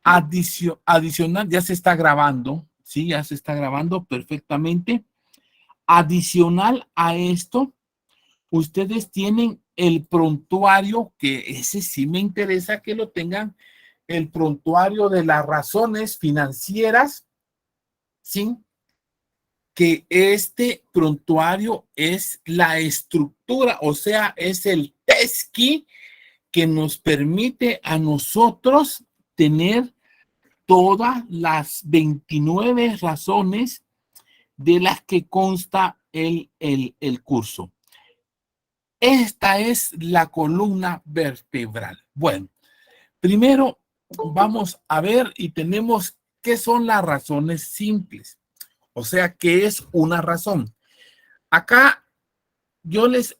Adicional, ya se está grabando, sí, ya se está grabando perfectamente. Adicional a esto, ustedes tienen el prontuario, que ese sí me interesa que lo tengan, el prontuario de las razones financieras, ¿sí? Que este prontuario es la estructura, o sea, es el TESCI que nos permite a nosotros tener todas las 29 razones de las que consta el curso. Esta es la columna vertebral. Bueno, primero vamos a ver y tenemos qué son las razones simples. O sea, ¿qué es una razón? Acá yo les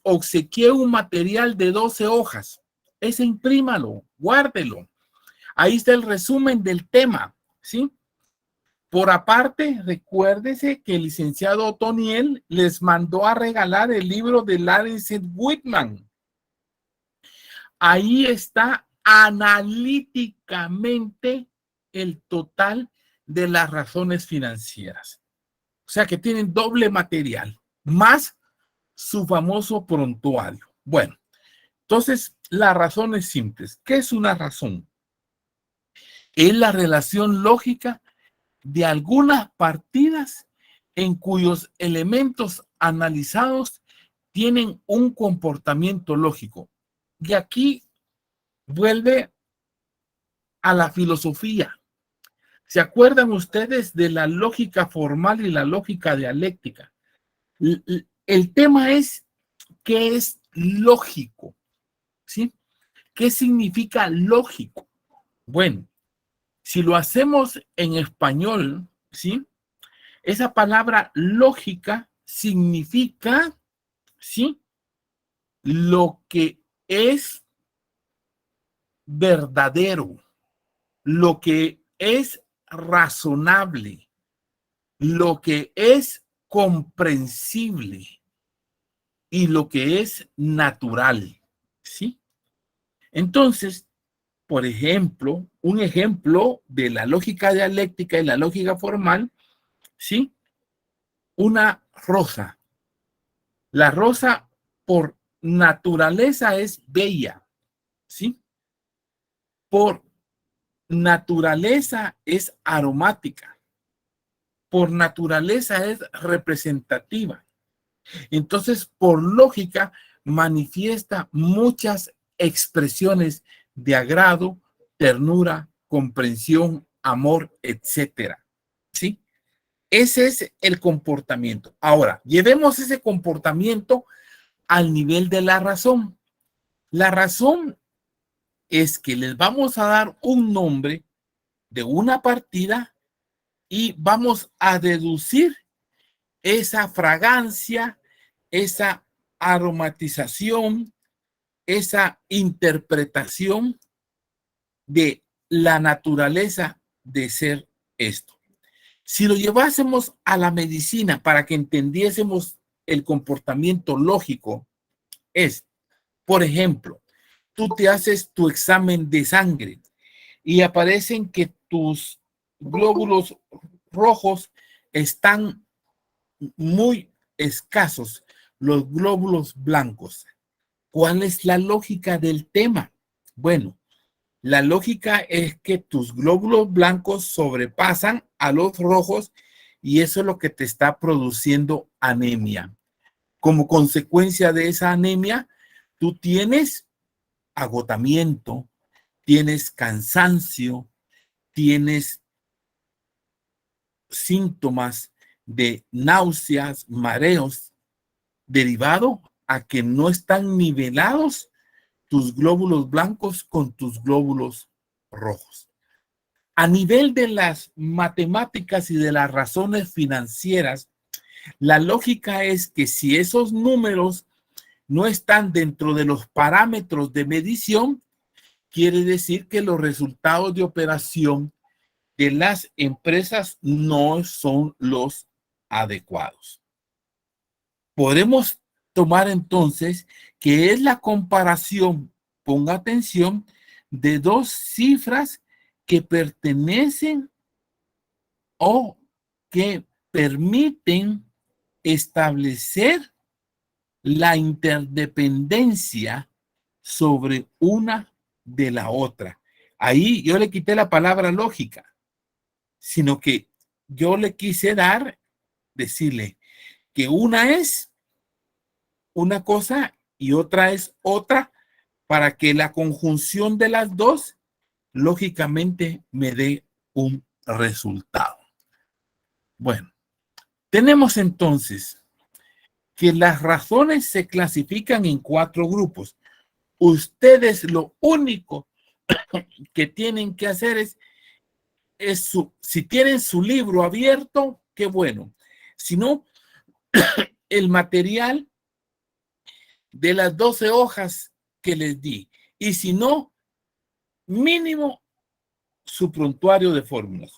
obsequié un material de 12 hojas. Ese imprímalo, guárdelo. Ahí está el resumen del tema, ¿sí? Por aparte, recuérdese que el licenciado Otoniel les mandó a regalar el libro de Larry Whitman. Ahí está analíticamente el total de las razones financieras. O sea que tienen doble material, más su famoso prontuario. Bueno, entonces, las razones simples. ¿Qué es una razón? Es la relación lógica de algunas partidas en cuyos elementos analizados tienen un comportamiento lógico. Y aquí vuelve a la filosofía. ¿Se acuerdan ustedes de la lógica formal y la lógica dialéctica? El tema es qué es lógico, ¿sí? ¿Qué significa lógico? Bueno, si lo hacemos en español, ¿sí? Esa palabra lógica significa, ¿sí? Lo que es verdadero, lo que es razonable, lo que es comprensible y lo que es natural, ¿sí? Entonces, por ejemplo, un ejemplo de la lógica dialéctica y la lógica formal, ¿sí? Una rosa. La rosa por naturaleza es bella, ¿sí? Por naturaleza es aromática, por naturaleza es representativa. Entonces, por lógica, manifiesta muchas expresiones de agrado, ternura, comprensión, amor, etcétera. ¿Sí? Ese es el comportamiento. Ahora, llevemos ese comportamiento al nivel de la razón. La razón es que les vamos a dar un nombre de una partida y vamos a deducir esa fragancia, esa aromatización, esa interpretación de la naturaleza de ser esto. Si lo llevásemos a la medicina para que entendiésemos el comportamiento lógico, es, por ejemplo, tú te haces tu examen de sangre y aparecen que tus glóbulos rojos están muy escasos, los glóbulos blancos. ¿Cuál es la lógica del tema? Bueno, la lógica es que tus glóbulos blancos sobrepasan a los rojos y eso es lo que te está produciendo anemia. Como consecuencia de esa anemia, tú tienes agotamiento, tienes cansancio, tienes síntomas de náuseas, mareos, derivado a que no están nivelados tus glóbulos blancos con tus glóbulos rojos. A nivel de las matemáticas y de las razones financieras, la lógica es que si esos números no están dentro de los parámetros de medición, quiere decir que los resultados de operación de las empresas no son los adecuados. Podemos tomar entonces que es la comparación, ponga atención, de dos cifras que pertenecen o que permiten establecer la interdependencia sobre una de la otra. Ahí yo le quité la palabra lógica, sino que yo le quise decirle que una es una cosa y otra es otra, para que la conjunción de las dos lógicamente me dé un resultado. Bueno, tenemos entonces que las razones se clasifican en 4 grupos. Ustedes lo único que tienen que hacer si tienen su libro abierto, qué bueno. Si no, el material de las 12 hojas que les di. Y si no, mínimo su prontuario de fórmulas.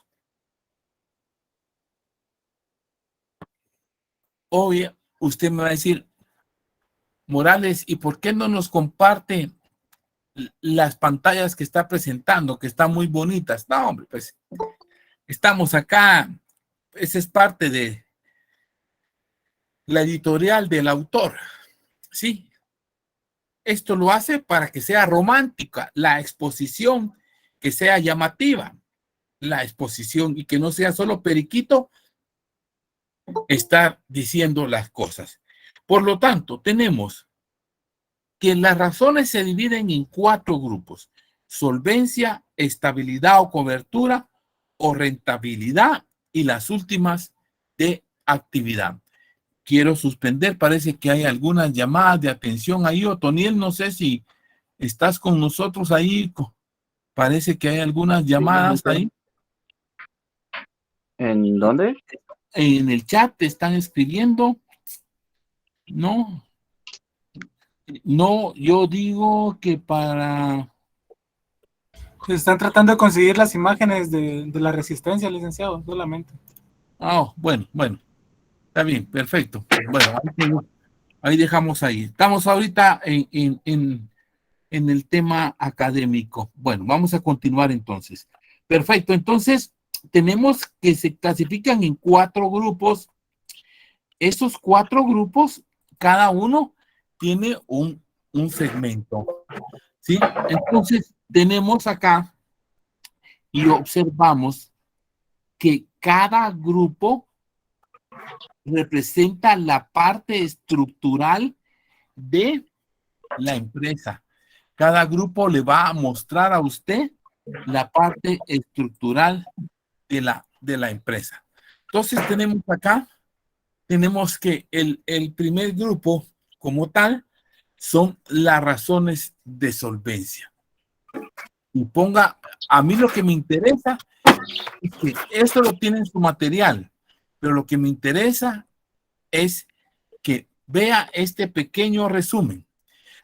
Obvio, usted me va a decir, Morales, ¿y por qué no nos comparte las pantallas que está presentando, que están muy bonitas? No, hombre, pues estamos acá. Esa es parte de la editorial del autor. Sí, esto lo hace para que sea romántica la exposición, que sea llamativa la exposición y que no sea solo periquito estar diciendo las cosas. Por lo tanto, tenemos que las razones se dividen en 4 grupos: solvencia, estabilidad o cobertura, o rentabilidad, y las últimas de actividad. Quiero suspender, parece que hay algunas llamadas de atención ahí. Otoniel, no sé si estás con nosotros ahí, parece que hay algunas llamadas ahí. ¿En dónde? En el chat te están escribiendo. No, yo digo que para... Se están tratando de conseguir las imágenes de la resistencia, licenciado, solamente. Bueno, está bien, perfecto. Bueno, ahí dejamos ahí. Estamos ahorita en el tema académico. Bueno, vamos a continuar entonces. Perfecto, entonces tenemos que se clasifican en 4 grupos. Esos 4 grupos, cada uno tiene un segmento, ¿sí? Entonces tenemos acá y observamos que cada grupo representa la parte estructural de la empresa. Cada grupo le va a mostrar a usted la parte estructural de la empresa. Entonces tenemos que el primer grupo como tal son las razones de solvencia. Y a mí lo que me interesa es que esto lo tiene en su material, pero lo que me interesa es que vea este pequeño resumen.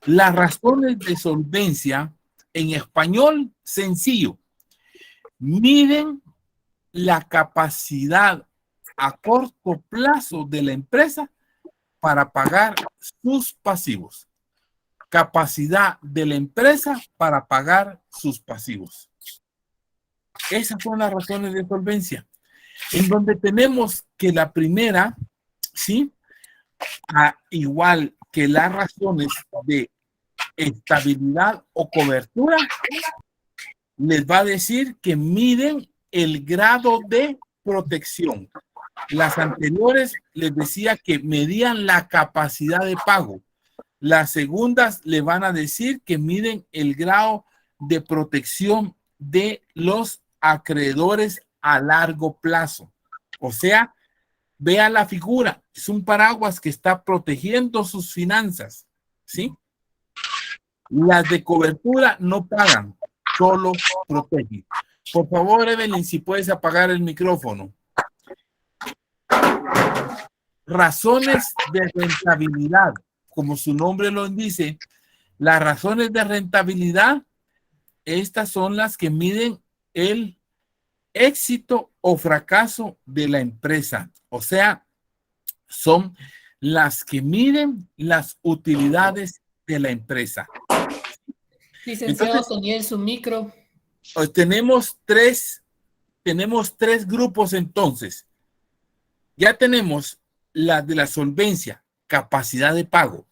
Las razones de solvencia, en español sencillo, miden la capacidad a corto plazo de la empresa para pagar sus pasivos. Capacidad de la empresa para pagar sus pasivos. Esas son las razones de solvencia, en donde tenemos que la primera, ¿sí? Igual que las razones de estabilidad o cobertura, les va a decir que miden el grado de protección. Las anteriores les decía que medían la capacidad de pago. Las segundas le van a decir que miden el grado de protección de los acreedores a largo plazo. O sea, vea la figura, es un paraguas que está protegiendo sus finanzas, ¿sí? Las de cobertura no pagan, solo protegen. Por favor, Evelyn, si puedes apagar el micrófono. Razones de rentabilidad, como su nombre lo dice, las razones de rentabilidad, estas son las que miden el éxito o fracaso de la empresa. O sea, son las que miden las utilidades de la empresa. Licenciado, Toniel, su micro. tenemos tres grupos entonces. Ya tenemos la de la solvencia, capacidad de pago.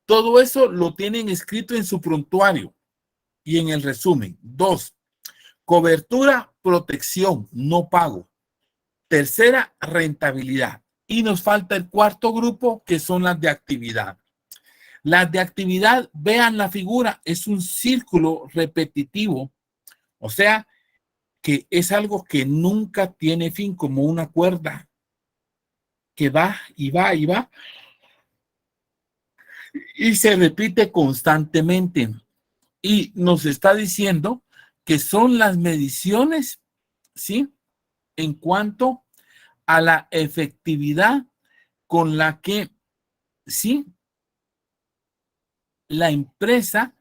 Todo eso lo tienen escrito en su prontuario y en el resumen. 2, cobertura, protección, no pago. Tercera, rentabilidad. Y nos falta el cuarto grupo, que son las de actividad. Las de actividad, vean la figura, es un círculo repetitivo, o sea, que es algo que nunca tiene fin, como una cuerda que va y va y va y se repite constantemente. Y nos está diciendo que son las mediciones, ¿sí? En cuanto a la efectividad con la que, ¿sí? La empresa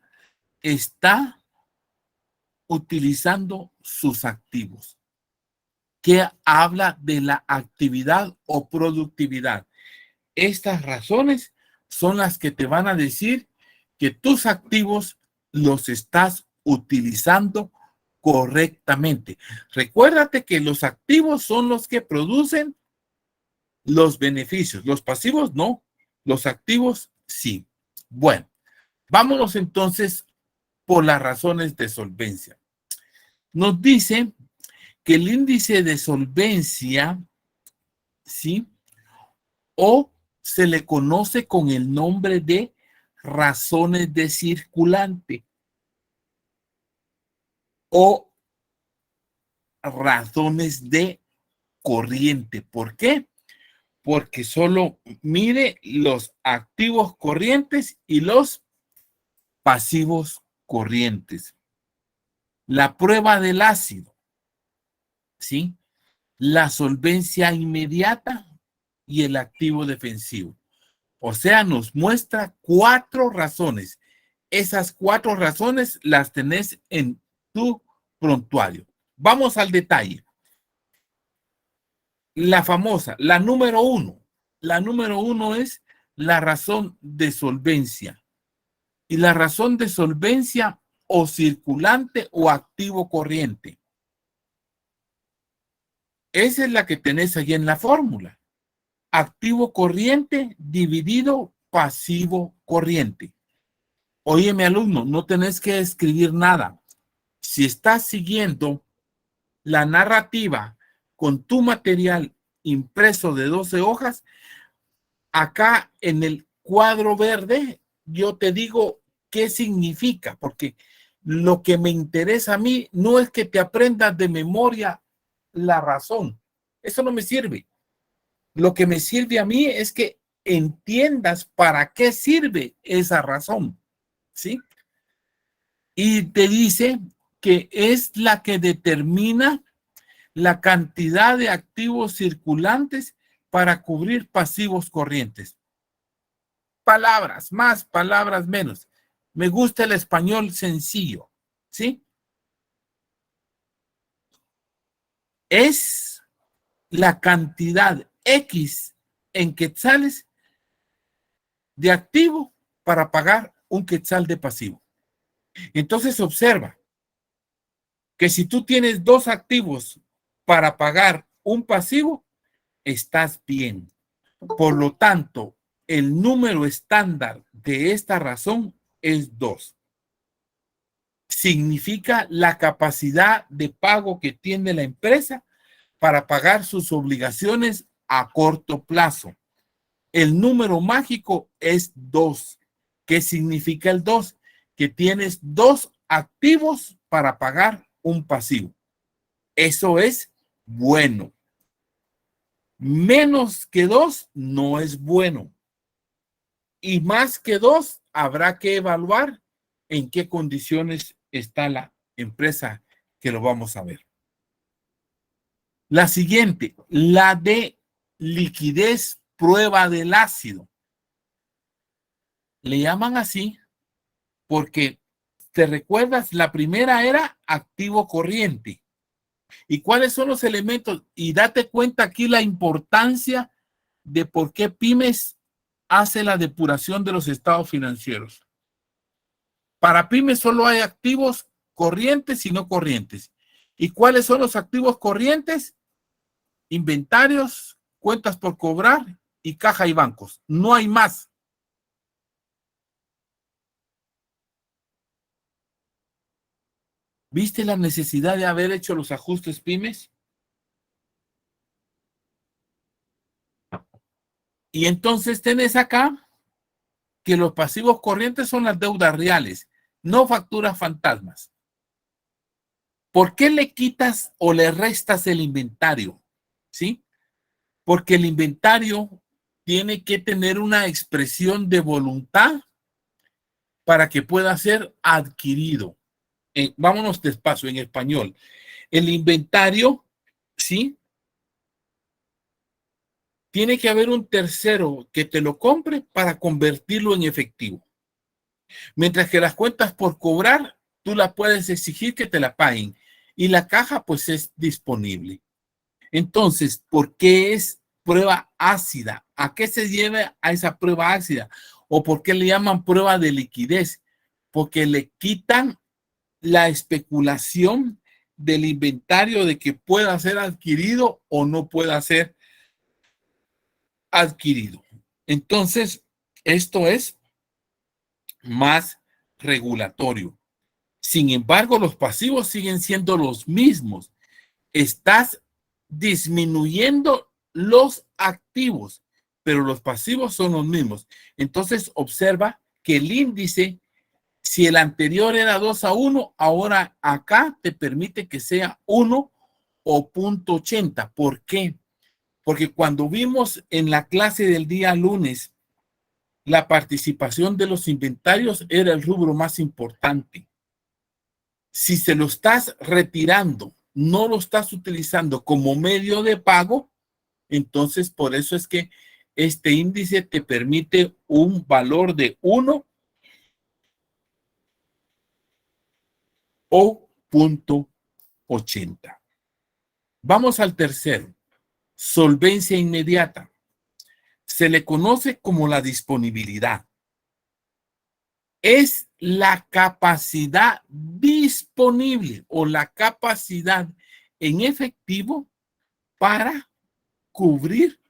está utilizando sus activos, que habla de la actividad o productividad. Estas razones son las que te van a decir que tus activos los estás utilizando correctamente. Recuérdate que los activos son los que producen los beneficios, los pasivos no, los activos sí. Bueno, vámonos entonces por las razones de solvencia. Nos dice que el índice de solvencia, ¿sí? O se le conoce con el nombre de razones de circulante o razones de corriente. ¿Por qué? Porque solo mide los activos corrientes y los pasivos corrientes. La prueba del ácido, ¿sí? La solvencia inmediata y el activo defensivo. O sea, nos muestra 4 razones. Esas 4 razones las tenés en tu prontuario. Vamos al detalle. La famosa, la número 1. La número 1 es la razón de solvencia. Y la razón de solvencia o circulante o activo corriente. Esa es la que tenés ahí en la fórmula. Activo corriente dividido pasivo corriente. Oye, mi alumno, no tenés que escribir nada. Si estás siguiendo la narrativa con tu material impreso de 12 hojas, acá en el cuadro verde yo te digo qué significa, porque lo que me interesa a mí no es que te aprendas de memoria la razón. Eso no me sirve. Lo que me sirve a mí es que entiendas para qué sirve esa razón, ¿sí? Y te dice que es la que determina la cantidad de activos circulantes para cubrir pasivos corrientes. Palabras más, palabras menos. Me gusta el español sencillo, ¿sí? Es la cantidad X en quetzales de activo para pagar un quetzal de pasivo. Entonces observa que si tú tienes 2 activos para pagar un pasivo, estás bien. Por lo tanto, el número estándar de esta razón es 2. Significa la capacidad de pago que tiene la empresa para pagar sus obligaciones a corto plazo. El número mágico es 2. ¿Qué significa el 2? Que tienes 2 activos para pagar un pasivo. Eso es bueno. Menos que 2 no es bueno. Y más que 2 habrá que evaluar en qué condiciones está la empresa, que lo vamos a ver. La siguiente, la de liquidez prueba del ácido. Le llaman así porque, ¿te recuerdas? La primera era activo corriente. ¿Y cuáles son los elementos? Y date cuenta aquí la importancia de por qué Pymes hace la depuración de los estados financieros. Para Pymes solo hay activos corrientes y no corrientes. ¿Y cuáles son los activos corrientes? Inventarios, cuentas por cobrar y caja y bancos. No hay más. ¿Viste la necesidad de haber hecho los ajustes pymes? Y entonces tenés acá que los pasivos corrientes son las deudas reales, no facturas fantasmas. ¿Por qué le quitas o le restas el inventario? ¿Sí? Porque el inventario tiene que tener una expresión de voluntad para que pueda ser adquirido. Vámonos despacio en español. El inventario, ¿sí? Tiene que haber un tercero que te lo compre para convertirlo en efectivo. Mientras que las cuentas por cobrar, tú las puedes exigir que te la paguen. Y la caja, pues, es disponible. Entonces, ¿por qué es prueba ácida? ¿A qué se lleva a esa prueba ácida? ¿O por qué le llaman prueba de liquidez? Porque le quitan la especulación del inventario de que pueda ser adquirido o no pueda ser adquirido. Entonces, esto es más regulatorio. Sin embargo, los pasivos siguen siendo los mismos. Estás disminuyendo los activos, pero los pasivos son los mismos. Entonces, observa que el índice, si el anterior era 2:1, ahora acá te permite que sea 1 o 0.80. ¿Por qué? Porque cuando vimos en la clase del día lunes, la participación de los inventarios era el rubro más importante. Si se lo estás retirando, no lo estás utilizando como medio de pago, entonces por eso es que este índice te permite un valor de 1 o 0.80. Vamos al tercero, solvencia inmediata. Se le conoce como la disponibilidad. Es la capacidad disponible o la capacidad en efectivo para cubrir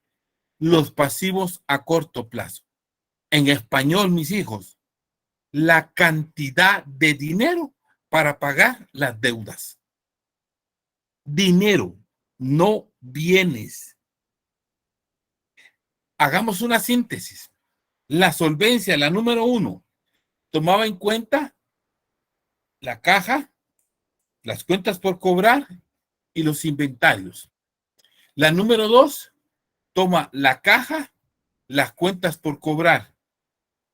los pasivos a corto plazo. En español, mis hijos, la cantidad de dinero para pagar las deudas. Dinero, no bienes. Hagamos una síntesis. La solvencia, la número 1, tomaba en cuenta la caja, las cuentas por cobrar y los inventarios. La número 2 toma la caja, las cuentas por cobrar.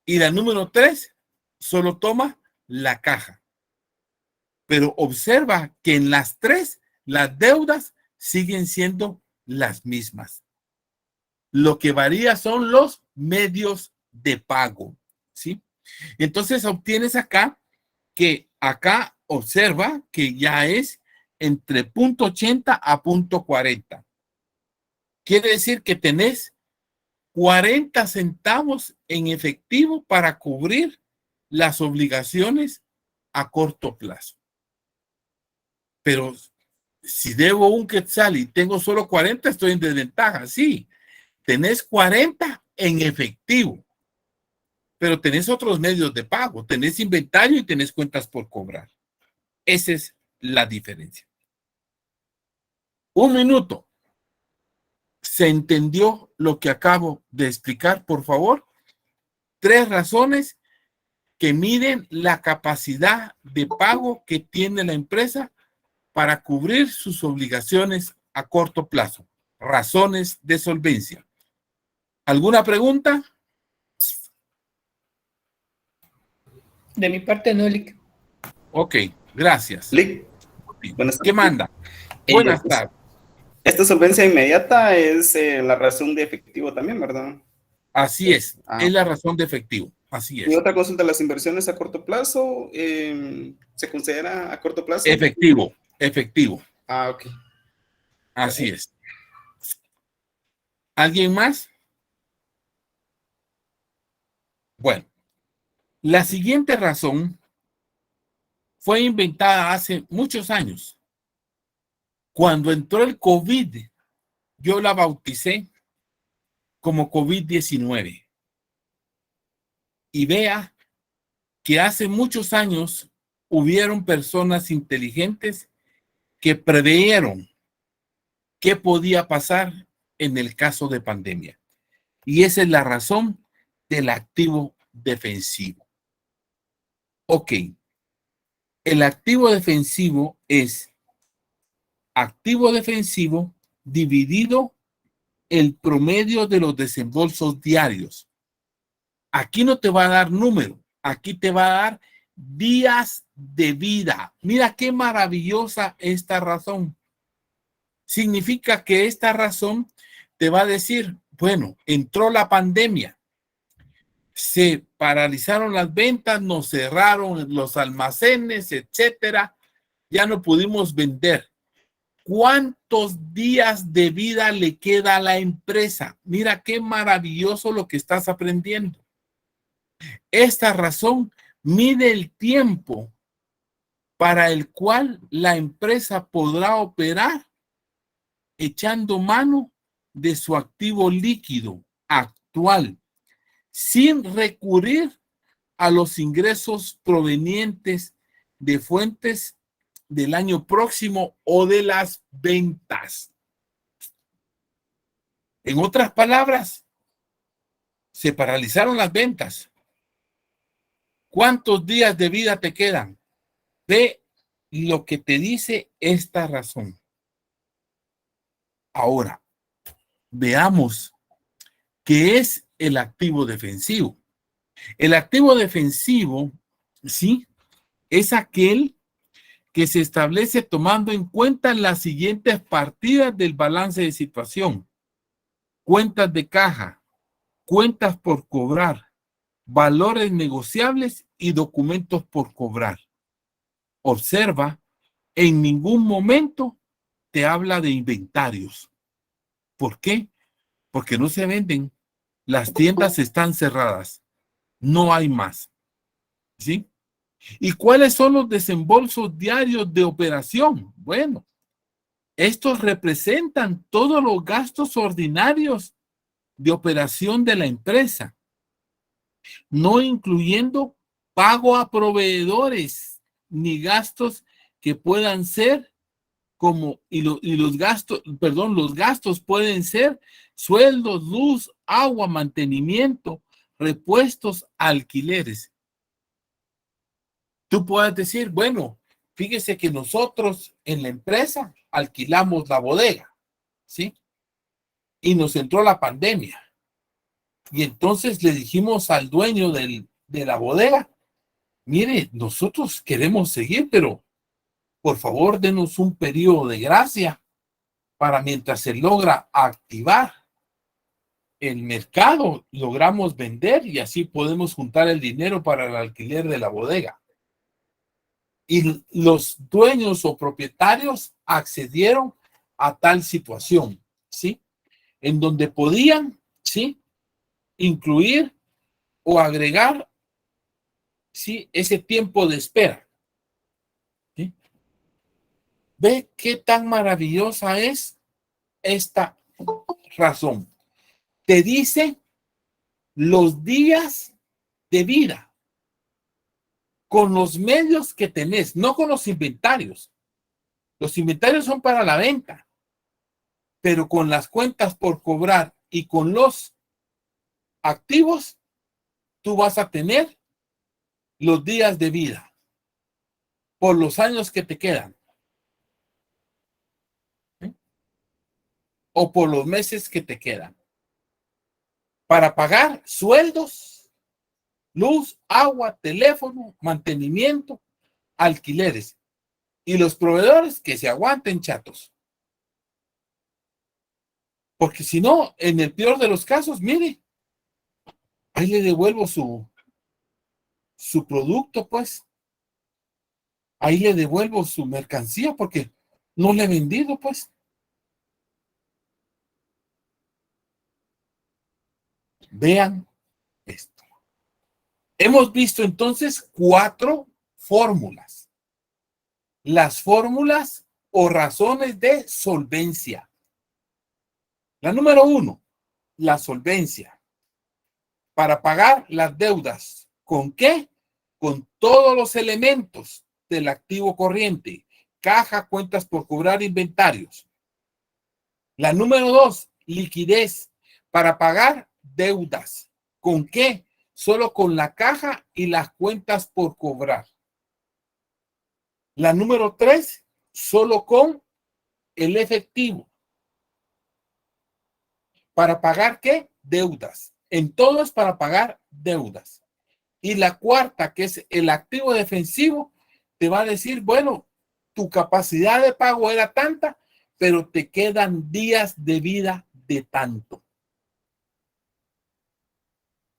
Y la número 3 solo toma la caja. Pero observa que en las tres, las deudas siguen siendo las mismas. Lo que varía son los medios de pago, ¿sí? Entonces obtienes acá que acá observa que ya es entre 0.80 a 0.40. Quiere decir que tenés 40 centavos en efectivo para cubrir las obligaciones a corto plazo. Pero si debo un quetzal y tengo solo 40, estoy en desventaja. Sí, tenés 40 en efectivo, pero tenés otros medios de pago, tenés inventario y tenés cuentas por cobrar. Esa es la diferencia. Un minuto. ¿Se entendió lo que acabo de explicar, por favor? 3 razones que miden la capacidad de pago que tiene la empresa para cubrir sus obligaciones a corto plazo. Razones de solvencia. ¿Alguna pregunta? De mi parte, no, Lick. Ok, gracias. Lick, buenas ¿Qué tardes. manda? Buenas tardes. Esta solvencia inmediata es la razón de efectivo también, ¿verdad? Así es Ah, la razón de efectivo. Así y es. otra consulta, las inversiones a corto plazo, ¿se considera a corto plazo? Efectivo, efectivo. Ah, ok. Así es. ¿Alguien más? Bueno, la siguiente razón fue inventada hace muchos años. Cuando entró el COVID, yo la bauticé como COVID-19. Y vea que hace muchos años hubieron personas inteligentes que preveyeron qué podía pasar en el caso de pandemia. Y esa es la razón del activo defensivo. Ok, el activo defensivo es activo defensivo dividido el promedio de los desembolsos diarios. Aquí no te va a dar número, aquí te va a dar días de vida. Mira qué maravillosa esta razón. Significa que esta razón te va a decir, bueno, entró la pandemia, se paralizaron las ventas, nos cerraron los almacenes, etcétera, ya no pudimos vender. ¿Cuántos días de vida le queda a la empresa? Mira qué maravilloso lo que estás aprendiendo. Esta razón mide el tiempo para el cual la empresa podrá operar echando mano de su activo líquido actual, sin recurrir a los ingresos provenientes de fuentes del año próximo o de las ventas. En otras palabras, se paralizaron las ventas. ¿Cuántos días de vida te quedan? Ve lo que te dice esta razón. Ahora, veamos qué es el activo defensivo. El activo defensivo, sí, es aquel que se establece tomando en cuenta las siguientes partidas del balance de situación: cuentas de caja, cuentas por cobrar, valores negociables y documentos por cobrar. Observa, en ningún momento te habla de inventarios. ¿Por qué? Porque no se venden. Las tiendas están cerradas. No hay más. ¿Sí? ¿Y cuáles son los desembolsos diarios de operación? Bueno, estos representan todos los gastos ordinarios de operación de la empresa, no incluyendo pago a proveedores ni gastos que puedan ser los gastos pueden ser sueldos, luz, agua, mantenimiento, repuestos, alquileres. Tú puedes decir, bueno, fíjese que nosotros en la empresa alquilamos la bodega, ¿sí? Y nos entró la pandemia. Y entonces le dijimos al dueño de la bodega, mire, nosotros queremos seguir, pero por favor denos un periodo de gracia para mientras se logra activar el mercado, logramos vender y así podemos juntar el dinero para el alquiler de la bodega. Y los dueños o propietarios accedieron a tal situación, ¿sí? En donde podían, ¿sí?, incluir o agregar, ¿sí?, ese tiempo de espera. ¿Sí? Ve qué tan maravillosa es esta razón. Te dice los días de vida con los medios que tenés, no con los inventarios. Los inventarios son para la venta, pero con las cuentas por cobrar y con los activos, tú vas a tener los días de vida por los años que te quedan. ¿Sí? O por los meses que te quedan. Para pagar sueldos, luz, agua, teléfono, mantenimiento, alquileres. Y los proveedores que se aguanten chatos. Porque si no, en el peor de los casos, mire, ahí le devuelvo su producto, pues. Ahí le devuelvo su mercancía porque no le he vendido, pues. Vean esto. Hemos visto entonces 4 fórmulas. las fórmulas o razones de solvencia. La número 1, la solvencia. Para pagar las deudas. ¿Con qué? Con todos los elementos del activo corriente. Caja, cuentas por cobrar, inventarios. La número 2, liquidez. Para pagar deudas. ¿Con qué? Solo con la caja y las cuentas por cobrar. La número 3, solo con el efectivo. ¿Para pagar qué? Deudas. En todo es para pagar deudas. Y la cuarta, que es el activo defensivo, te va a decir, bueno, tu capacidad de pago era tanta, pero te quedan días de vida de tanto.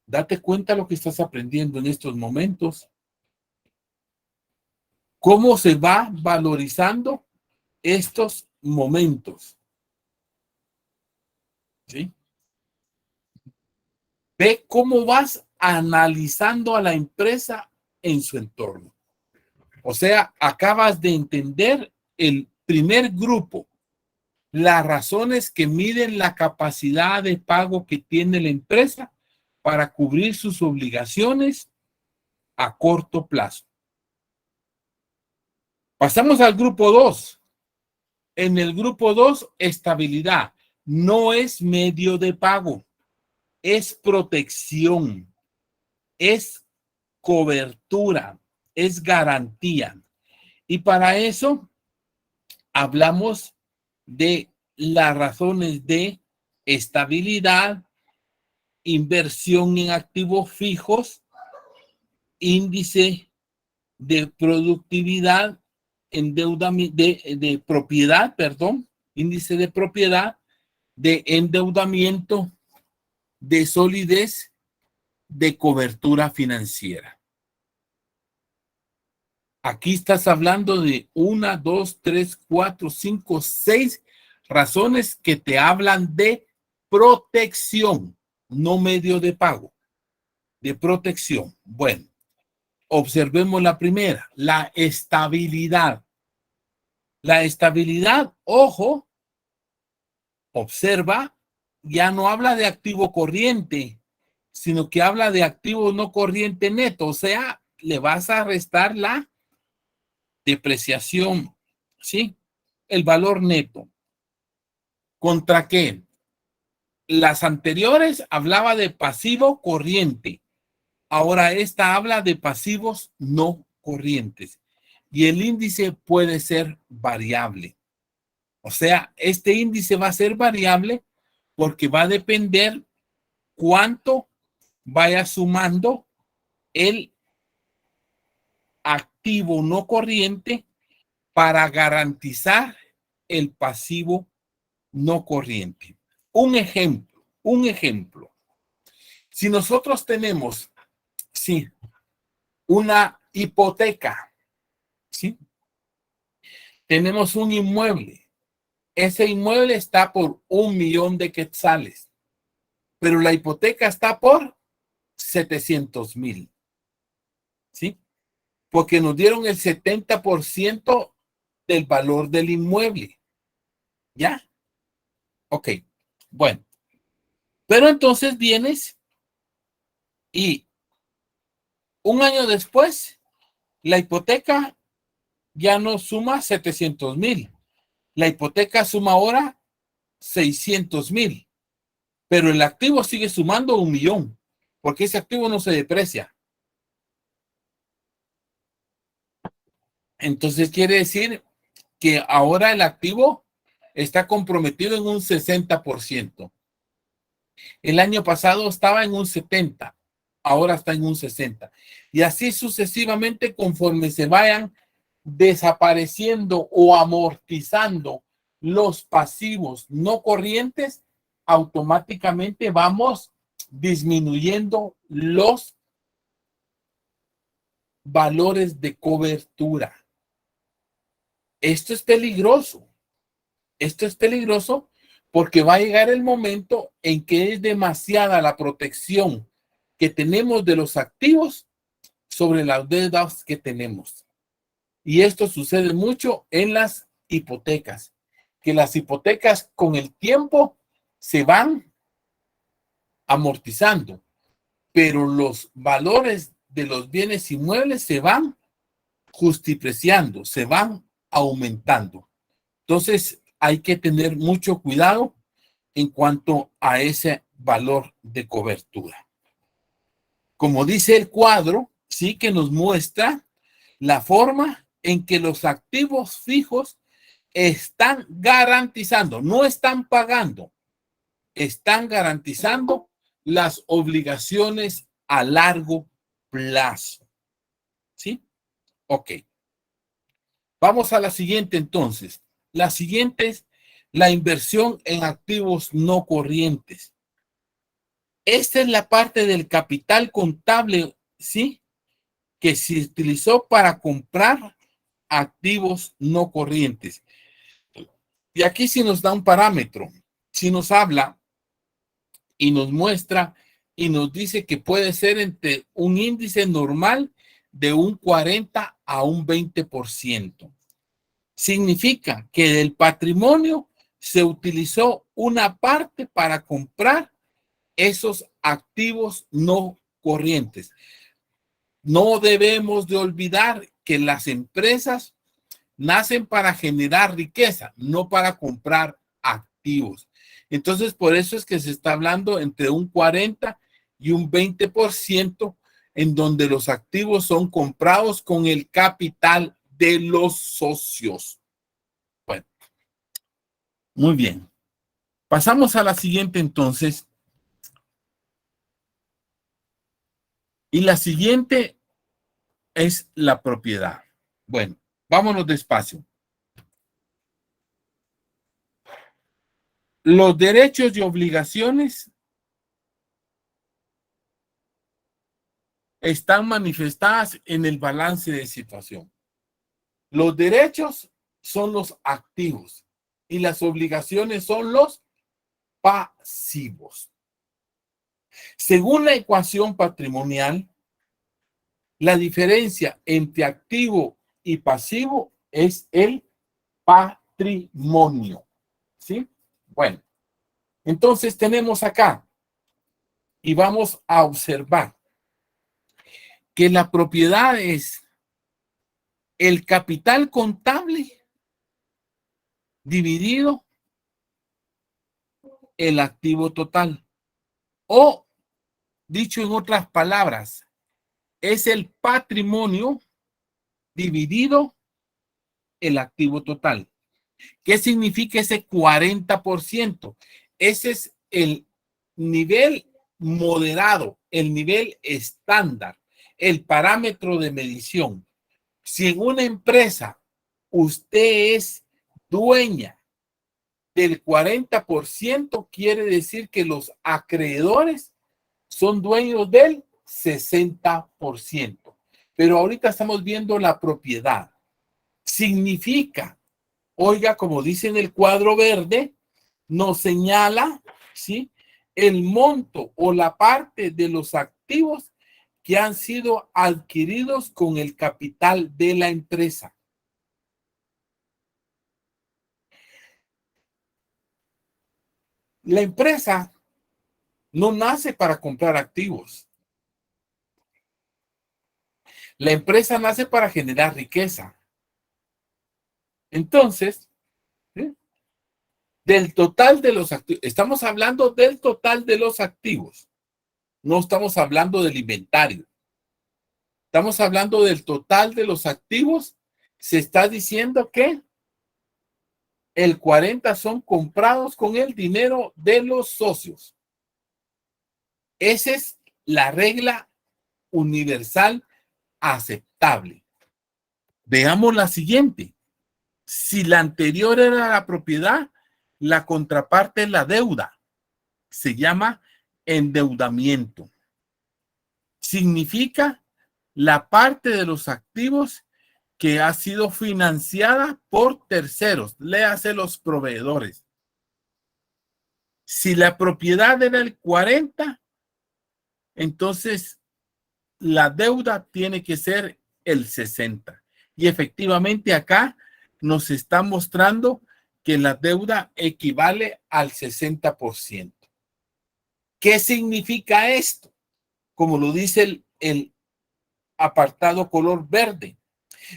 Date cuenta lo que estás aprendiendo en estos momentos. ¿Cómo se va valorizando estos momentos? ¿Sí? Ve cómo vas analizando a la empresa en su entorno. O sea, acabas de entender el primer grupo, las razones que miden la capacidad de pago que tiene la empresa para cubrir sus obligaciones a corto plazo. Pasamos al grupo 2. En el grupo 2, estabilidad. No es medio de pago, es protección, es cobertura, es garantía. Y para eso hablamos de las razones de estabilidad, inversión en activos fijos, índice de productividad, endeudamiento de propiedad, perdón, índice de propiedad, de endeudamiento, de solidez, de cobertura financiera. Aquí estás hablando de 1, 2, 3, 4, 5, 6 razones que te hablan de protección, no medio de pago, de protección. Bueno, observemos la primera, la estabilidad. La estabilidad, ojo, observa, ya no habla de activo corriente, sino que habla de activo no corriente neto, o sea, le vas a restar la depreciación, ¿sí? El valor neto. ¿Contra qué? Las anteriores hablaba de pasivo corriente. Ahora esta habla de pasivos no corrientes. Y el índice puede ser variable. O sea, este índice va a ser variable porque va a depender cuánto vaya sumando el activo no corriente para garantizar el pasivo no corriente. Un ejemplo. Si nosotros tenemos, sí, una hipoteca, ¿sí? Tenemos un inmueble. Ese inmueble está por 1,000,000 de quetzales, pero la hipoteca está por 700,000, ¿sí? Porque nos dieron el 70% del valor del inmueble. ¿Ya? Ok, bueno. Pero entonces vienes y un año después, la hipoteca ya no suma 700,000. La hipoteca suma ahora 600,000. Pero el activo sigue sumando 1,000,000, porque ese activo no se deprecia. Entonces quiere decir que ahora el activo está comprometido en un 60%. El año pasado estaba en un 70%, ahora está en un 60%. Y así sucesivamente conforme se vayan desapareciendo o amortizando los pasivos no corrientes, automáticamente vamos disminuyendo los valores de cobertura. Esto es peligroso. Esto es peligroso porque va a llegar el momento en que es demasiada la protección que tenemos de los activos sobre las deudas que tenemos. Y esto sucede mucho en las hipotecas, que las hipotecas con el tiempo se van amortizando, pero los valores de los bienes inmuebles se van justipreciando, se van aumentando. Entonces, hay que tener mucho cuidado en cuanto a ese valor de cobertura. Como dice el cuadro, sí que nos muestra la forma en que los activos fijos están garantizando, no están pagando, están garantizando las obligaciones a largo plazo. ¿Sí? Ok. Vamos a la siguiente entonces. La siguiente es la inversión en activos no corrientes. Esta es la parte del capital contable, ¿sí? Que se utilizó para comprar activos no corrientes. Y aquí sí nos da un parámetro, sí nos habla y nos muestra y nos dice que puede ser entre un índice normal de un 40 a un 20%. Significa que del patrimonio se utilizó una parte para comprar esos activos no corrientes. No debemos de olvidar que las empresas nacen para generar riqueza, no para comprar activos. Entonces, por eso es que se está hablando entre un 40 y un 20% en donde los activos son comprados con el capital de los socios. Bueno, muy bien. Pasamos a la siguiente entonces. Y la siguiente es la propiedad. Bueno, vámonos despacio. Los derechos y obligaciones están manifestadas en el balance de situación. Los derechos son los activos y las obligaciones son los pasivos. Según la ecuación patrimonial, la diferencia entre activo y pasivo es el patrimonio. ¿Sí? Bueno, entonces tenemos acá y vamos a observar que la propiedad es el capital contable dividido el activo total. O, dicho en otras palabras, es el patrimonio dividido el activo total. ¿Qué significa ese 40%? Ese es el nivel moderado, el nivel estándar, el parámetro de medición. Si en una empresa usted es dueña del 40%, quiere decir que los acreedores son dueños del 60%. Pero ahorita estamos viendo la propiedad. Significa, oiga, como dice en el cuadro verde, nos señala, ¿sí?, el monto o la parte de los activos que han sido adquiridos con el capital de la empresa. La empresa no nace para comprar activos. La empresa nace para generar riqueza. Entonces, ¿sí?, del total de los activos, estamos hablando del total de los activos. No estamos hablando del inventario. Estamos hablando del total de los activos. Se está diciendo que el 40 son comprados con el dinero de los socios. Esa es la regla universal aceptable. Veamos la siguiente. Si la anterior era la propiedad, la contraparte es la deuda. Se llama endeudamiento. Significa la parte de los activos que ha sido financiada por terceros, léase los proveedores. Si la propiedad era el 40, entonces la deuda tiene que ser el 60. Y efectivamente acá nos está mostrando que la deuda equivale al 60%. ¿Qué significa esto? Como lo dice el apartado color verde.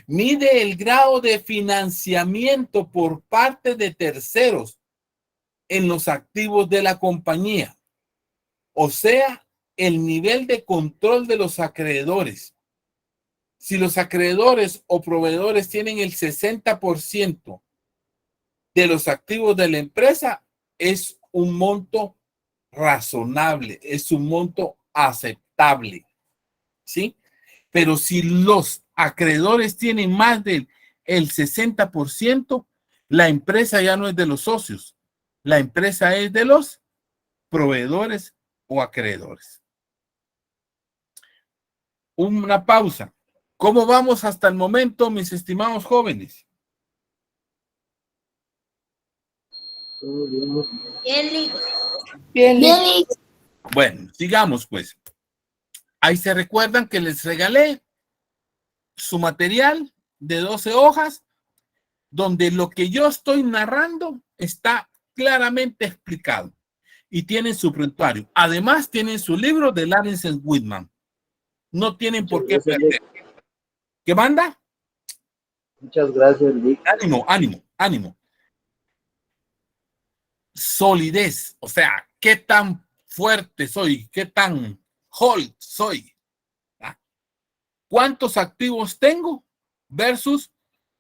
Mide el grado de financiamiento por parte de terceros en los activos de la compañía. O sea, el nivel de control de los acreedores. Si los acreedores o proveedores tienen el 60% de los activos de la empresa, es un monto razonable, es un monto aceptable, ¿sí? Pero si los acreedores tienen más del 60%, la empresa ya no es de los socios, la empresa es de los proveedores o acreedores. Una pausa. ¿Cómo vamos hasta el momento, mis estimados jóvenes? Bien, Bueno, sigamos pues. Ahí se recuerdan que les regalé su material de 12 hojas, donde lo que yo estoy narrando está claramente explicado. Y tienen su prontuario. Además, tienen su libro de Lawrence Whitman. No tienen por qué perder. ¿Qué manda? Muchas gracias, Lick. Ánimo, ánimo, ánimo. Solidez, o sea, qué tan fuerte soy, qué tan hold soy. ¿Ah? ¿Cuántos activos tengo versus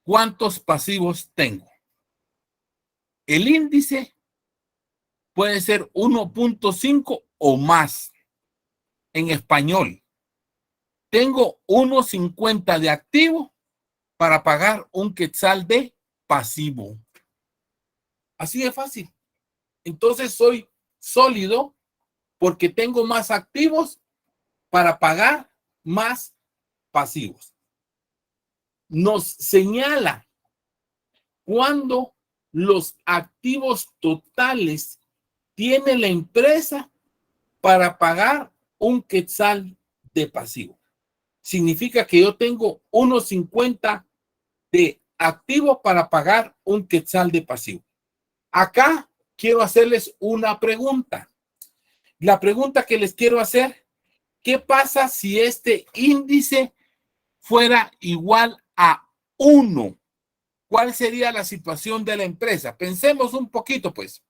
cuántos pasivos tengo? El índice puede ser 1.5 o más. En español, tengo 1.50 de activo para pagar un quetzal de pasivo. Así de fácil. Entonces soy sólido porque tengo más activos para pagar más pasivos. Nos señala cuando los activos totales tiene la empresa para pagar un quetzal de pasivo. Significa que yo tengo 1.50 de activo para pagar un quetzal de pasivo. Acá quiero hacerles una pregunta. La pregunta que les quiero hacer, ¿qué pasa si este índice fuera igual a 1? ¿Cuál sería la situación de la empresa? Pensemos un poquito, pues.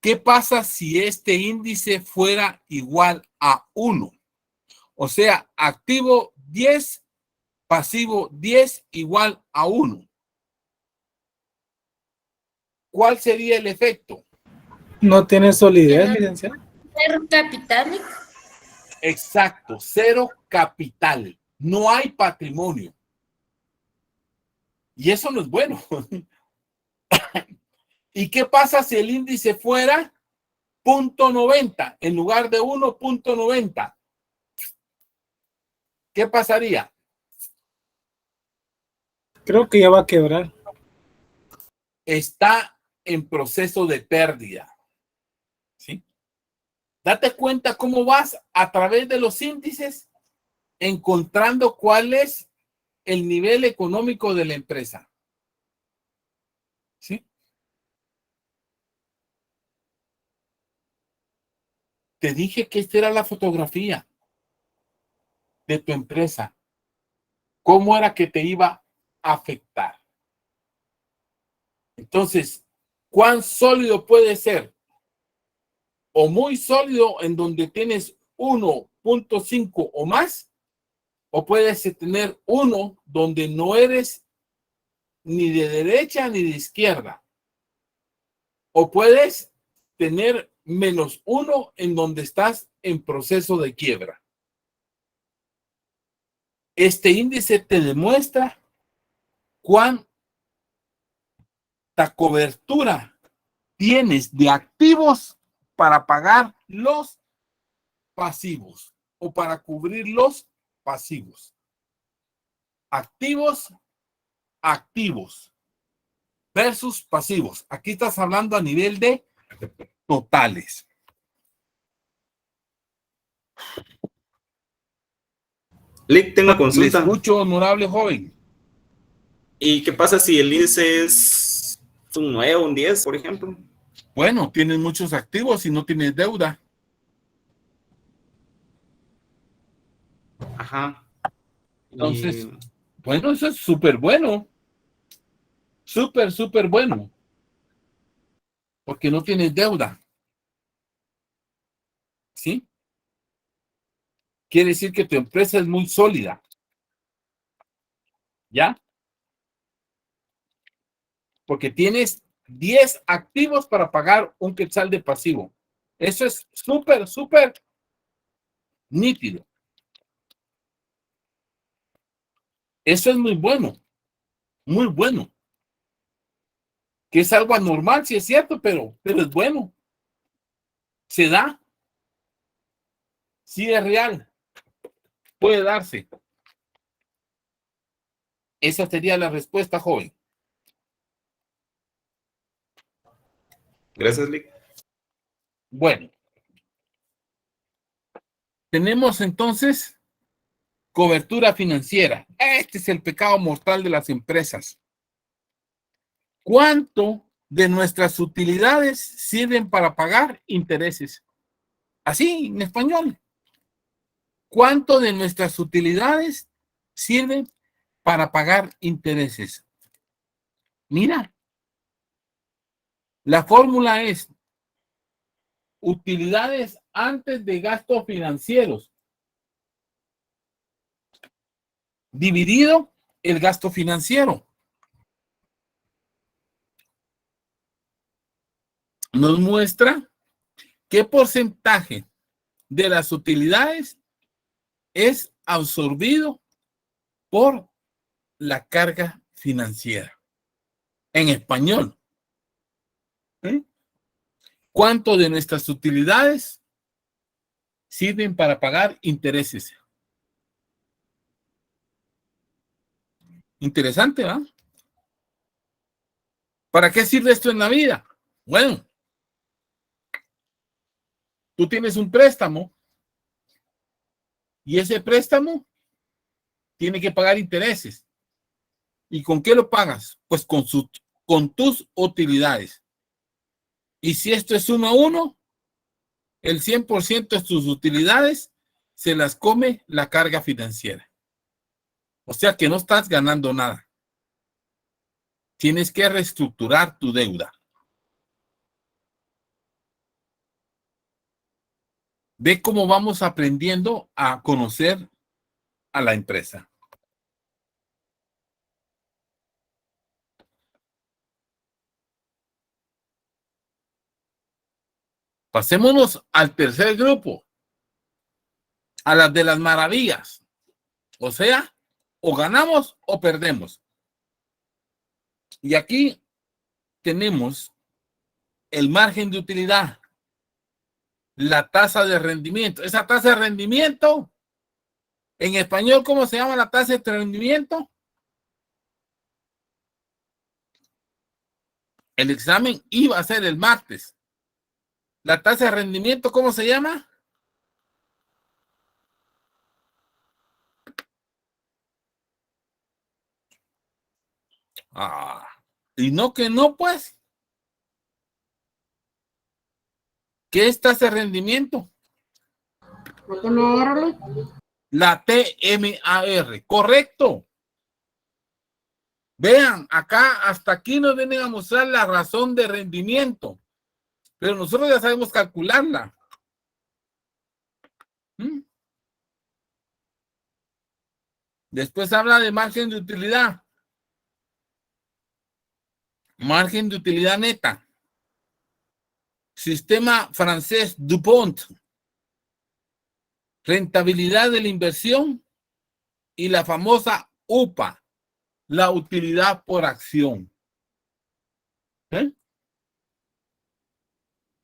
¿Qué pasa si este índice fuera igual a 1? O sea, activo 10, pasivo 10 igual a 1. ¿Cuál sería el efecto? No tiene solidez, licenciado. Cero capital. Exacto, cero capital. No hay patrimonio. Y eso no es bueno. ¿Y qué pasa si el índice fuera 0.90 en lugar de 1.90? ¿Qué pasaría? Creo que ya va a quebrar. Está en proceso de pérdida. ¿Sí? Date cuenta cómo vas a través de los índices encontrando cuál es el nivel económico de la empresa. ¿Sí? Te dije que esta era la fotografía de tu empresa. ¿Cómo era que te iba a afectar? Entonces, ¿cuán sólido puede ser? O muy sólido en donde tienes 1.5 o más, o puedes tener 1 donde no eres ni de derecha ni de izquierda. O puedes tener -1 en donde estás en proceso de quiebra. Este índice te demuestra cuánta cobertura tienes de activos para pagar los pasivos o para cubrir los pasivos. Activos, activos versus pasivos. Aquí estás hablando a nivel de totales. Lick, tengo Le consulta. escucho, honorable joven. ¿Y qué pasa si el índice es un 9 o un 10, por ejemplo? Bueno, tienes muchos activos y no tienes deuda. Ajá. Entonces, bueno, eso es súper bueno. Súper, súper bueno. Porque no tienes deuda. ¿Sí? Quiere decir que tu empresa es muy sólida. ¿Ya? Porque tienes 10 activos para pagar un quetzal de pasivo. Eso es súper, súper nítido. Eso es muy bueno. Muy bueno. Que es algo anormal, sí es cierto, pero es bueno. Se da. Sí es real. Puede darse. Esa sería la respuesta, joven. Gracias, Lick. Bueno. Tenemos entonces cobertura financiera. Este es el pecado mortal de las empresas. ¿Cuánto de nuestras utilidades sirven para pagar intereses? Así, en español. ¿Cuánto de nuestras utilidades sirven para pagar intereses? Mira, la fórmula es utilidades antes de gastos financieros dividido el gasto financiero. Nos muestra qué porcentaje de las utilidades es absorbido por la carga financiera. En español. ¿Cuánto de nuestras utilidades sirven para pagar intereses? Interesante, ¿verdad? ¿Para qué sirve esto en la vida? Bueno, tú tienes un préstamo y ese préstamo tiene que pagar intereses. ¿Y con qué lo pagas? Pues con tus utilidades. Y si esto es 1-1, el 100% de tus utilidades se las come la carga financiera. O sea que no estás ganando nada. Tienes que reestructurar tu deuda. Ve cómo vamos aprendiendo a conocer a la empresa. Pasémonos al tercer grupo, a las de las maravillas. O sea, o ganamos o perdemos. Y aquí tenemos el margen de utilidad, la tasa de rendimiento. Esa tasa de rendimiento, en español, ¿cómo se llama la tasa de rendimiento? El examen iba a ser el martes. La tasa de rendimiento, ¿cómo se llama? Y no que no, pues. ¿Qué es tasa de rendimiento? La TMAR, correcto. Vean, acá hasta aquí nos vienen a mostrar la razón de rendimiento, pero nosotros ya sabemos calcularla. Después habla de margen de utilidad. Margen de utilidad neta. Sistema francés DuPont. Rentabilidad de la inversión y la famosa UPA, la utilidad por acción.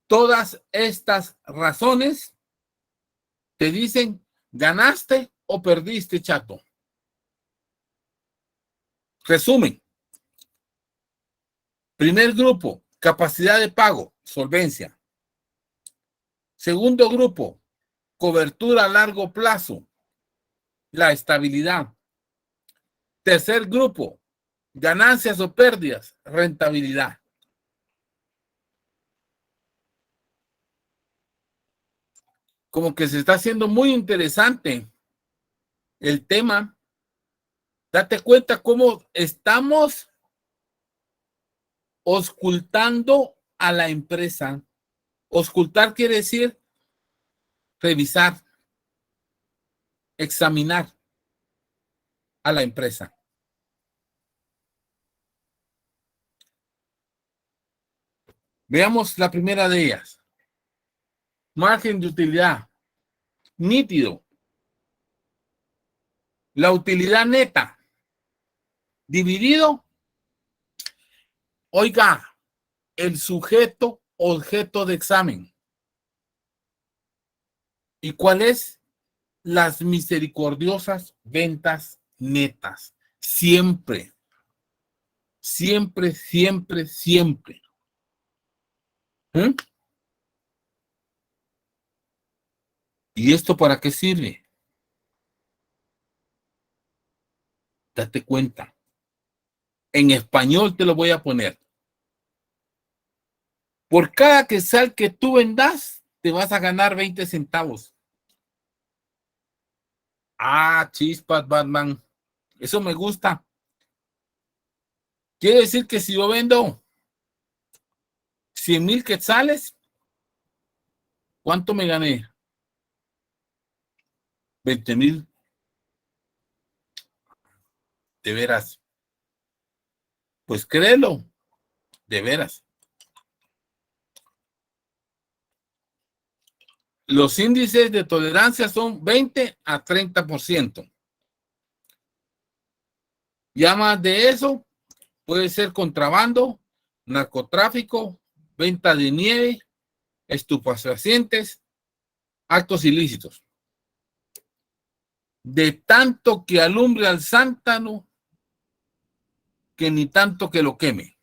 Todas estas razones te dicen, ¿ganaste o perdiste, chato? Resumen. Primer grupo, capacidad de pago, solvencia. Segundo grupo, cobertura a largo plazo, la estabilidad. Tercer grupo, ganancias o pérdidas, rentabilidad. Como que se está haciendo muy interesante el tema. Date cuenta cómo estamos auscultando a la empresa. Auscultar quiere decir revisar, examinar a la empresa. Veamos la primera de ellas. Margen de utilidad. Nítido. La utilidad neta. Dividido. Oiga, el sujeto objeto de examen. ¿Y cuál es? Las misericordiosas ventas netas. Siempre. Siempre, siempre, siempre. ¿Mm? ¿Y esto para qué sirve? Date cuenta. En español te lo voy a poner. Por cada quetzal que tú vendas, te vas a ganar 20 centavos. Ah, chispas, Batman. Eso me gusta. Quiere decir que si yo vendo 100,000 quetzales, ¿cuánto me gané? 20,000. De veras. Pues créelo. De veras. Los índices de tolerancia son 20 a 30%. Ya más de eso, puede ser contrabando, narcotráfico, venta de nieve, estupefacientes, actos ilícitos. De tanto que alumbre al sántano, que ni tanto que lo queme.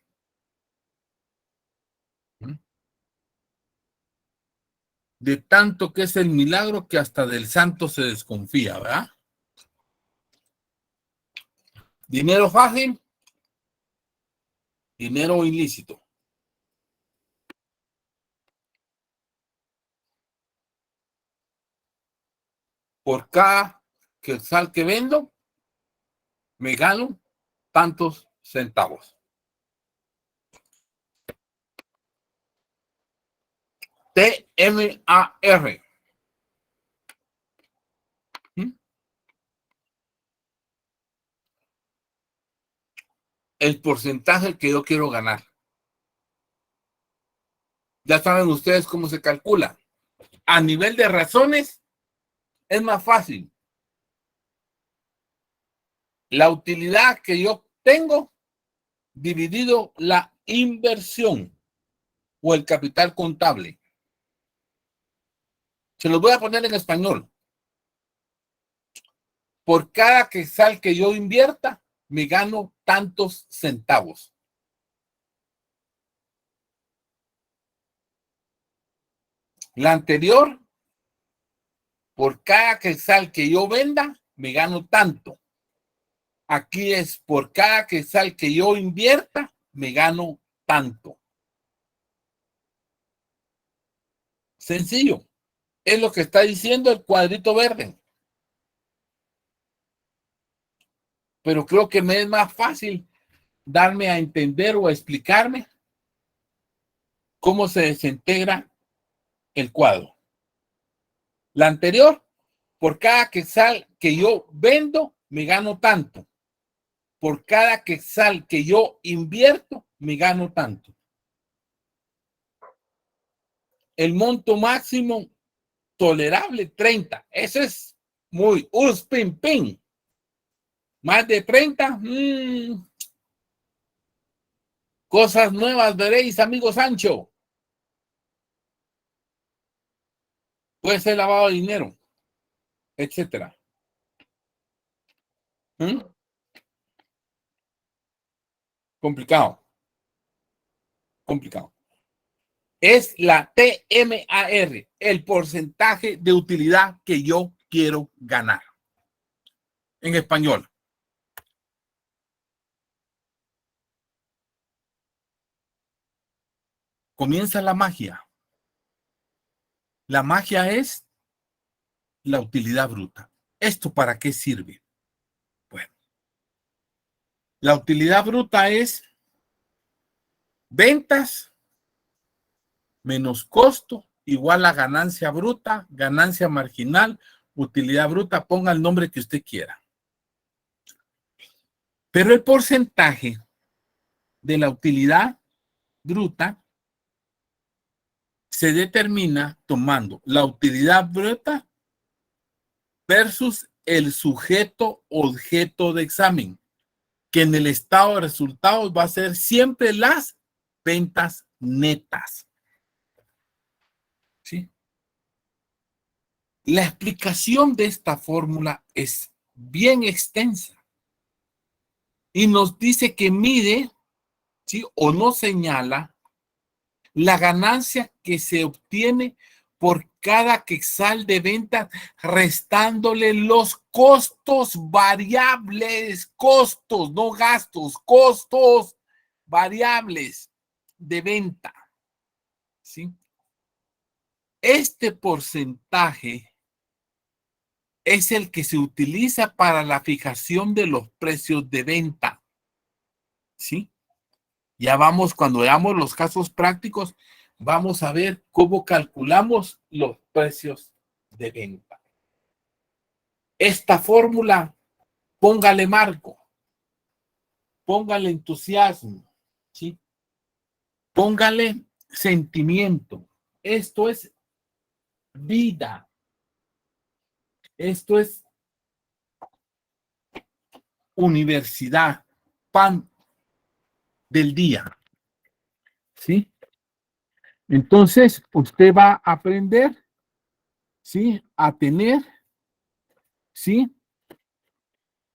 De tanto que es el milagro que hasta del santo se desconfía, ¿verdad? Dinero fácil, dinero ilícito. Por cada quetzal que vendo, me gano tantos centavos. TMAR. El porcentaje que yo quiero ganar. Ya saben ustedes cómo se calcula. A nivel de razones, es más fácil. La utilidad que yo tengo dividido la inversión o el capital contable. Se los voy a poner en español. Por cada quetzal que yo invierta, me gano tantos centavos. La anterior, por cada quetzal que yo venda, me gano tanto. Aquí es por cada quetzal que yo invierta, me gano tanto. Sencillo. Es lo que está diciendo el cuadrito verde. Pero creo que me es más fácil darme a entender o a explicarme cómo se desintegra el cuadro. La anterior, por cada quetzal que yo vendo, me gano tanto. Por cada quetzal que yo invierto, me gano tanto. El monto máximo tolerable, 30. Ese es muy uspin-pin. Más de 30, cosas nuevas veréis, amigo Sancho. Puede ser lavado de dinero, etcétera. Complicado. Complicado. Es la TMAR, el porcentaje de utilidad que yo quiero ganar. En español. Comienza la magia. La magia es la utilidad bruta. ¿Esto para qué sirve? Bueno, la utilidad bruta es ventas menos costo igual a ganancia bruta, ganancia marginal, utilidad bruta, ponga el nombre que usted quiera. Pero el porcentaje de la utilidad bruta se determina tomando la utilidad bruta versus el sujeto objeto de examen, que en el estado de resultados va a ser siempre las ventas netas. ¿Sí? La explicación de esta fórmula es bien extensa y nos dice que mide, ¿sí?, o no señala la ganancia que se obtiene por cada quetzal de venta, restándole los costos variables, costos, no gastos, costos variables de venta. ¿Sí? Este porcentaje es el que se utiliza para la fijación de los precios de venta. ¿Sí? Ya vamos, cuando veamos los casos prácticos, vamos a ver cómo calculamos los precios de venta. Esta fórmula, póngale marco, póngale entusiasmo, ¿sí? Póngale sentimiento. Esto es vida. Esto es universidad, pan del día. ¿Sí? Entonces, usted va a aprender, ¿sí?, a tener, ¿sí?,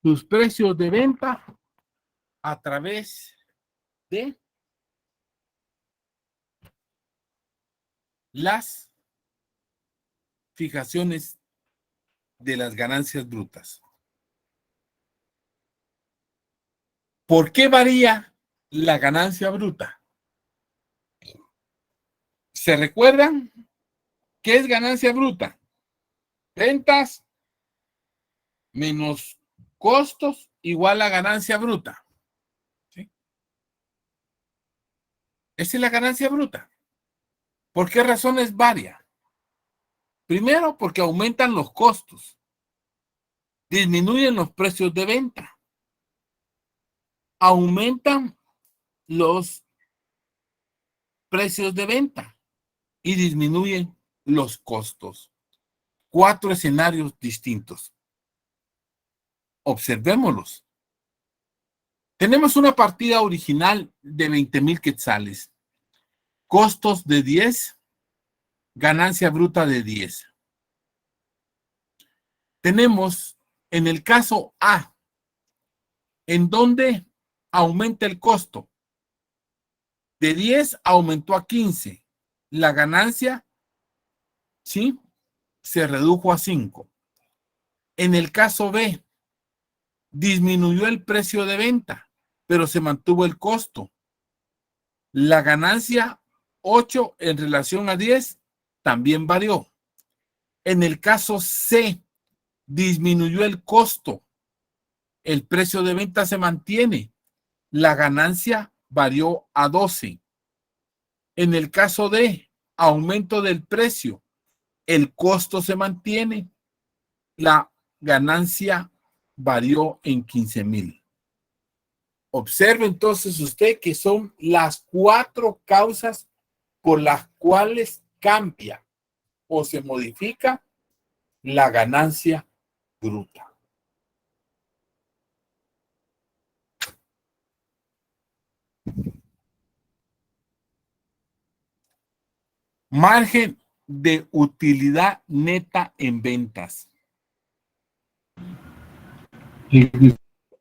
sus precios de venta a través de las fijaciones de las ganancias brutas. ¿Por qué varía la ganancia bruta? ¿Se recuerdan qué es ganancia bruta? Ventas menos costos igual a ganancia bruta. ¿Sí? Esa es la ganancia bruta. ¿Por qué razones varía? Primero, porque aumentan los costos, disminuyen los precios de venta, aumentan los precios de venta y disminuyen los costos. 4 escenarios distintos. Observémoslos. Tenemos una partida original de 20,000 quetzales, costos de 10, ganancia bruta de 10. Tenemos en el caso A, en donde aumenta el costo. De 10 aumentó a 15. La ganancia, ¿sí?, se redujo a 5. En el caso B, disminuyó el precio de venta, pero se mantuvo el costo. La ganancia 8 en relación a 10 también varió. En el caso C, disminuyó el costo. El precio de venta se mantiene. La ganancia varió a 12. En el caso D, aumento del precio. El costo se mantiene. La ganancia varió en 15,000. Observe entonces usted que son las 4 causas por las cuales cambia o se modifica la ganancia bruta. Margen de utilidad neta en ventas.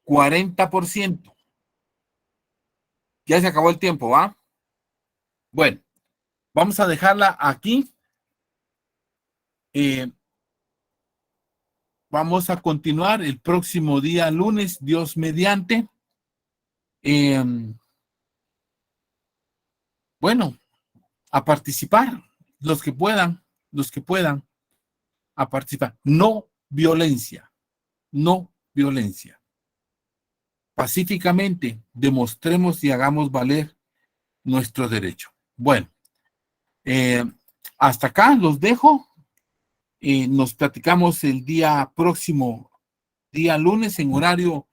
40%. Ya se acabó el tiempo, ¿va? Bueno, vamos a dejarla aquí. Vamos a continuar el próximo día lunes, Dios mediante. Bueno, a participar, los que puedan, a participar. No violencia, no violencia. Pacíficamente demostremos y hagamos valer nuestro derecho. Bueno, hasta acá los dejo. Nos platicamos el día próximo, día lunes, en horario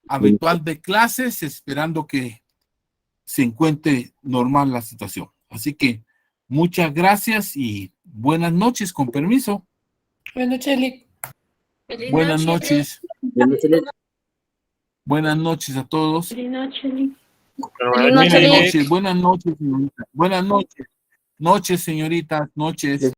habitual de clases, esperando que se encuentre normal la situación. Así que muchas gracias y buenas noches, con permiso. Buenas noches, Lick. Buenas noches. Buenas noches a todos. Feliz noche, Lick. Buenas noches, buenas noches, señorita. Buenas noches. Noches, señoritas, noches.